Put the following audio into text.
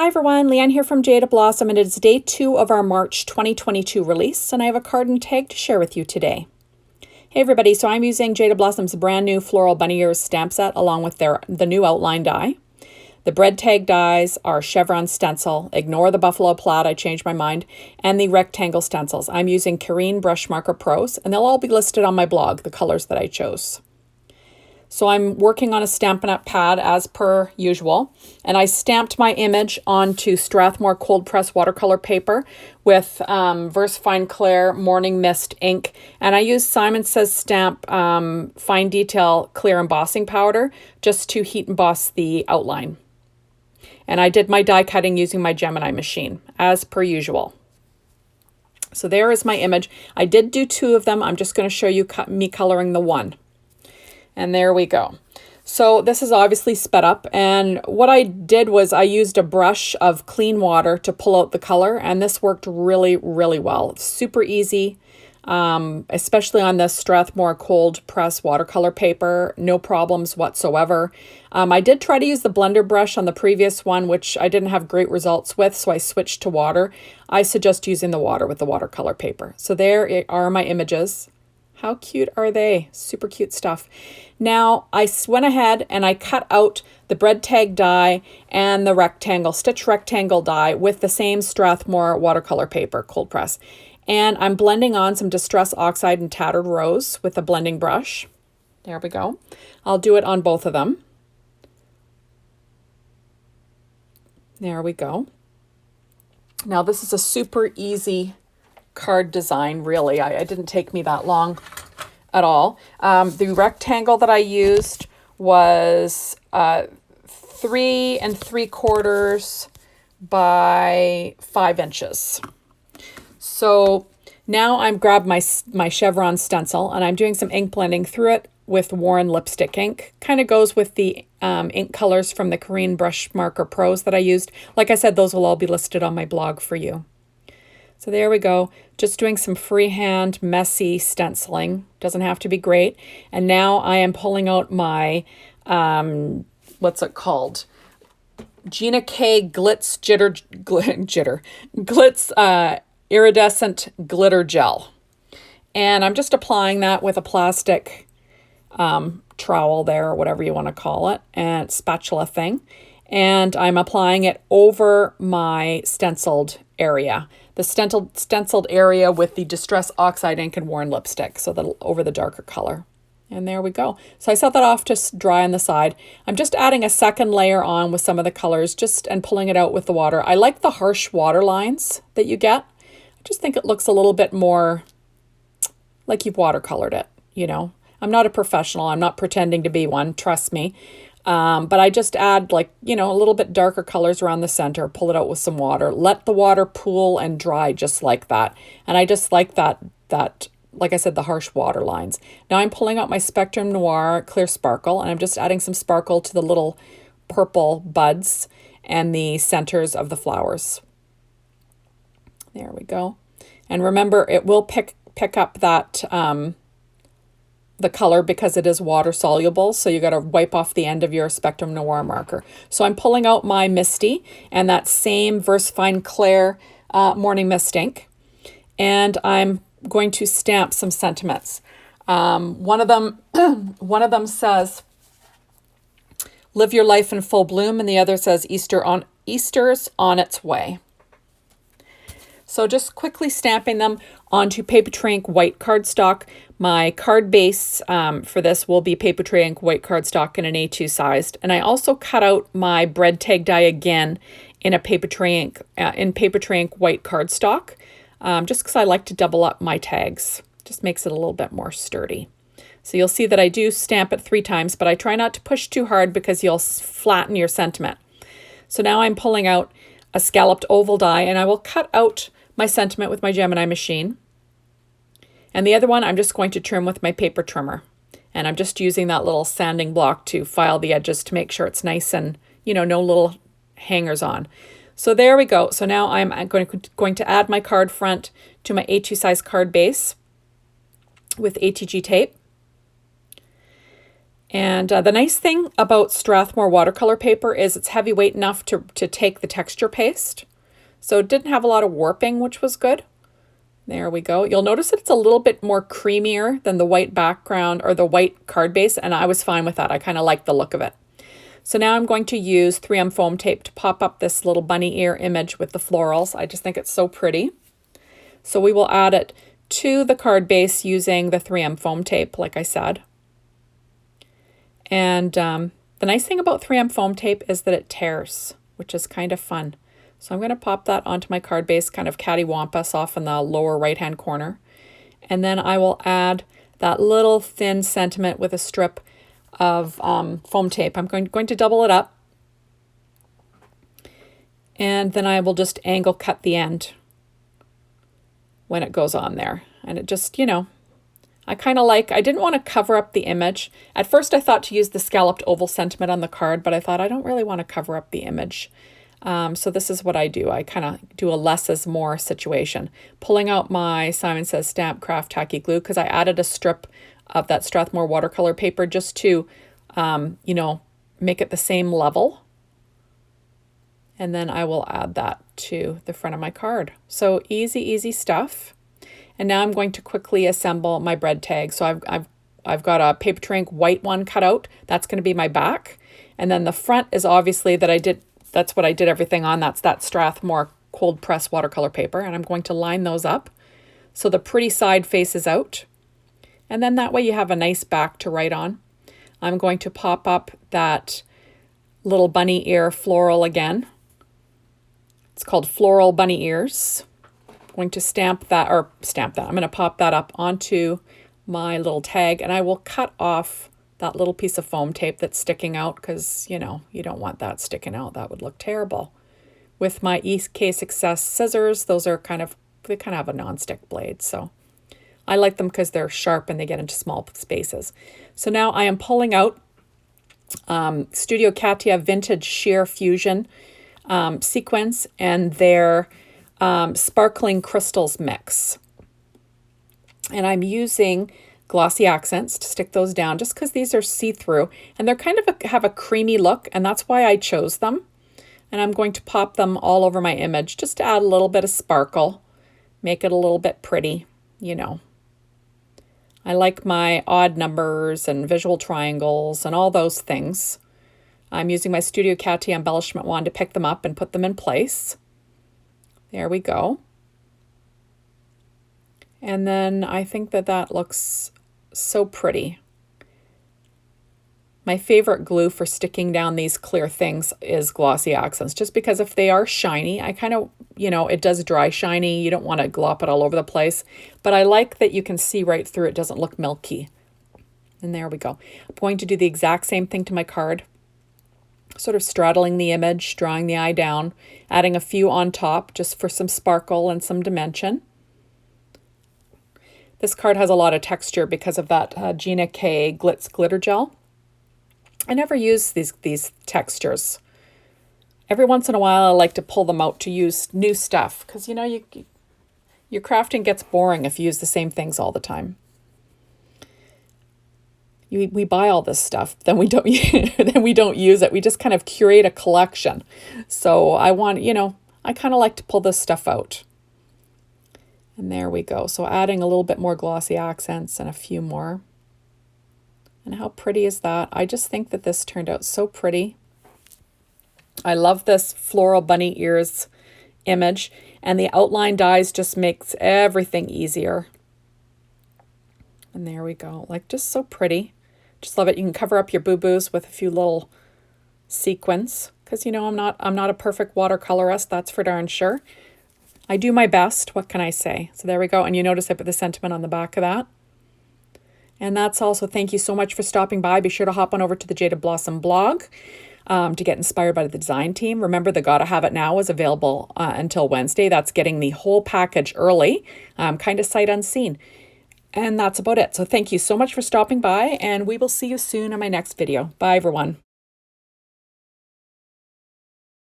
Hi everyone, Leanne here from Jaded Blossom, and it is day 2 of our March 2022 release, and I have a card and tag to share with you today. Hey everybody, so I'm using Jaded Blossom's brand new Floral Bunny Ears stamp set along with the new outline die. The bread tag dies are Chevron stencil, ignore the buffalo plaid, I changed my mind, and the rectangle stencils. I'm using Karin Brush Marker Pros, and they'll all be listed on my blog, the colors that I chose. So I'm working on a Stampin' Up! Pad as per usual, and I stamped my image onto Strathmore cold press watercolor paper with VersaFine Clear Morning Mist ink, and I used Simon Says Stamp Fine Detail Clear Embossing Powder just to heat emboss the outline. And I did my die cutting using my Gemini machine, as per usual. So there is my image. I did do 2 of them. I'm just going to show you me coloring the one. And there we go. So this is obviously sped up, and what I did was I used a brush of clean water to pull out the color, and this worked really, really well. It's super easy, especially on this Strathmore cold press watercolor paper. No problems whatsoever. I did try to use the blender brush on the previous one, which I didn't have great results with, so I switched to water. I suggest using the water with the watercolor paper. So there are my images. How cute are they? Super cute stuff. Now, I went ahead and I cut out the bread tag die and the stitch rectangle die with the same Strathmore watercolor paper, cold press. And I'm blending on some Distress Oxide and Tattered Rose with a blending brush. There we go. I'll do it on both of them. There we go. Now, this is a super easy card design, really. It didn't take me that long at all. The rectangle that I used was 3 3/4 by 5 inches. So now I'm grabbed my Chevron stencil, and I'm doing some ink blending through it with Warren lipstick ink. Kind of goes with the ink colors from the Karin Brush Marker Pros that I used. Like I said, those will all be listed on my blog for you. So there we go, just doing some freehand, messy stenciling. Doesn't have to be great. And now I am pulling out my, what's it called? Gina K Glitz Glitz Iridescent Glitter Gel. And I'm just applying that with a plastic trowel there, or whatever you want to call it, and spatula thing. And I'm applying it over my stenciled area. The stenciled area with the Distress Oxide ink and Warren lipstick, so that over the darker color. And there we go. So I set that off to dry on the side. I'm just adding a second layer on with some of the colors, and pulling it out with the water. I like the harsh water lines that you get. I just think it looks a little bit more like you've watercolored it, you know. I'm not a professional. I'm not pretending to be one, trust me. But I just add, like, you know, a little bit darker colors around the center, pull it out with some water, let the water pool and dry just like that. And I just like that, like I said, the harsh water lines. Now I'm pulling out my Spectrum Noir Clear Sparkle, and I'm just adding some sparkle to the little purple buds and the centers of the flowers. There we go. And remember, it will pick up that, the color, because it is water soluble, so you got to wipe off the end of your Spectrum Noir marker. So I'm pulling out my Misty and that same VersaFine Clear Morning Mist ink, and I'm going to stamp some sentiments. One of them says, "Live your life in full bloom," and the other says, "Easter's on its way." So just quickly stamping them onto Papery Ink white cardstock. My card base for this will be Papery Ink white cardstock in an A2 sized. And I also cut out my bread tag die again in a Papery Ink white cardstock, just because I like to double up my tags. Just makes it a little bit more sturdy. So you'll see that I do stamp it 3 times, but I try not to push too hard because you'll flatten your sentiment. So now I'm pulling out a scalloped oval die, and I will cut out my sentiment with my Gemini machine. And the other one I'm just going to trim with my paper trimmer. And I'm just using that little sanding block to file the edges to make sure it's nice and, you know, no little hangers on. So there we go. So now I'm going to add my card front to my A2 size card base with ATG tape. And the nice thing about Strathmore watercolor paper is it's heavyweight enough to take the texture paste. So it didn't have a lot of warping, which was good. There we go. You'll notice that it's a little bit more creamier than the white background or the white card base, and I was fine with that. I kind of like the look of it. So now I'm going to use 3M foam tape to pop up this little bunny ear image with the florals. I just think it's so pretty. So we will add it to the card base using the 3M foam tape, like I said. And the nice thing about 3M foam tape is that it tears, which is kind of fun. So I'm going to pop that onto my card base, kind of cattywampus off in the lower right-hand corner. And then I will add that little thin sentiment with a strip of foam tape. I'm going to double it up. And then I will just angle cut the end when it goes on there. And it just, you know, I didn't want to cover up the image. At first I thought to use the scalloped oval sentiment on the card, but I thought I don't really want to cover up the image. So this is what I do. I kind of do a less is more situation. Pulling out my Simon Says Stamp Craft Tacky Glue because I added a strip of that Strathmore watercolor paper just to, you know, make it the same level. And then I will add that to the front of my card. So easy, easy stuff. And now I'm going to quickly assemble my bread tag. So I've got a paper tray ink white one cut out. That's going to be my back. And then the front is obviously that's what I did everything on. That's that Strathmore cold press watercolor paper. And I'm going to line those up so the pretty side faces out. And then that way you have a nice back to write on. I'm going to pop up that little bunny ear floral again. It's called Floral Bunny Ears. I'm going to stamp that. I'm going to pop that up onto my little tag, and I will cut off that little piece of foam tape that's sticking out because, you know, you don't want that sticking out. That would look terrible. With my EK Success scissors, they kind of have a non-stick blade, so I like them because they're sharp and they get into small spaces. So now I am pulling out Studio Katia Vintage Sheer Fusion sequins and their Sparkling Crystals mix. And I'm using glossy accents to stick those down just because these are see-through and they're kind of have a creamy look, and that's why I chose them. And I'm going to pop them all over my image just to add a little bit of sparkle, make it a little bit pretty, you know. I like my odd numbers and visual triangles and all those things. I'm using my Studio Katia embellishment wand to pick them up and put them in place. There we go. And then I think that looks so pretty. My favorite glue for sticking down these clear things is glossy accents, just because if they are shiny, I kind of, you know, it does dry shiny. You don't want to glop it all over the place, but I like that you can see right through it. Doesn't look milky. And there we go. I'm going to do the exact same thing to my card. Sort of straddling the image, drawing the eye down, adding a few on top just for some sparkle and some dimension. This card has a lot of texture because of that Gina K Glitz Glitter Gel. I never use these textures. Every once in a while I like to pull them out to use new stuff because, you know, your crafting gets boring if you use the same things all the time. We buy all this stuff, then we don't use it. We just kind of curate a collection. So I want, you know, I kind of like to pull this stuff out. And there we go. So adding a little bit more glossy accents and a few more. And how pretty is that? I just think that this turned out so pretty. I love this Floral Bunny Ears image, and the outline dies just makes everything easier. And there we go. Like, just so pretty. Just love it. You can cover up your boo-boos with a few little sequins because, you know, I'm not a perfect watercolorist, that's for darn sure. I do my best. What can I say? So there we go. And you notice I put the sentiment on the back of that. And that's also, thank you so much for stopping by. Be sure to hop on over to the Jaded Blossom blog to get inspired by the design team. Remember, the Gotta Have It Now is available until Wednesday. That's getting the whole package early, kind of sight unseen. And that's about it. So thank you so much for stopping by, and we will see you soon in my next video. Bye, everyone.